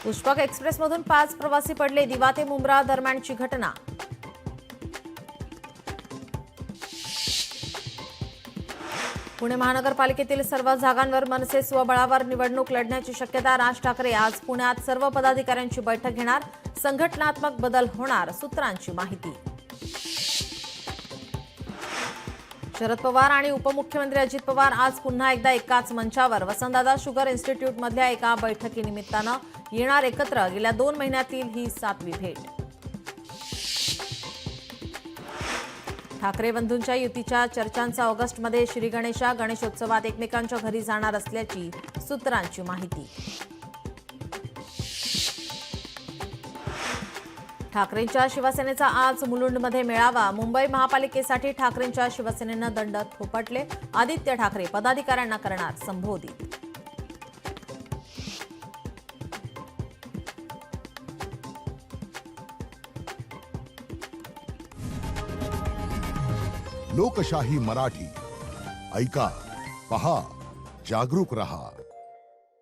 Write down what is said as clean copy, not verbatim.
पुष्पक एक्सप्रेसमधून 5 प्रवासी पडले. दिवा ते मुंब्रा दरम्यानची घटना. पुणे महानगरपालिकेतील सर्व जागांवर मनसे स्वबळावर निवडणूक लढण्याची शक्यता. राज ठाकरे आज पुण्यात सर्व पदाधिकाऱ्यांची बैठक घेणार. संघटनात्मक बदल होणार, सूत्रांची माहिती. शरद पवार आणि उपमुख्यमंत्री अजित पवार आज पुन्हा एकदा एकाच मंचावर. वसंतदादा शुगर इन्स्टिट्यूटमधल्या एका बैठकीनिमित्तानं येणार एकत्र. गेल्या 2 महिन्यातील ही 7वी भेट. ठाकरे बंधूंच्या युतीच्या चर्चांचा ऑगस्टमध्ये श्रीगणेशा गणेशोत्सवात एकमेकांच्या घरी जाणार असल्याची सूत्रांची माहिती. ठाकरेंच्या शिवसेनेचा आज मुलुंडमध्ये मेळावा. मुंबई महापालिकेसाठी ठाकरेंच्या शिवसेनेनं दंड थोपटले. आदित्य ठाकरे पदाधिकाऱ्यांना करणार संबोधित. लोकशाही मराठी ऐका, पहा, जागरूक रहा.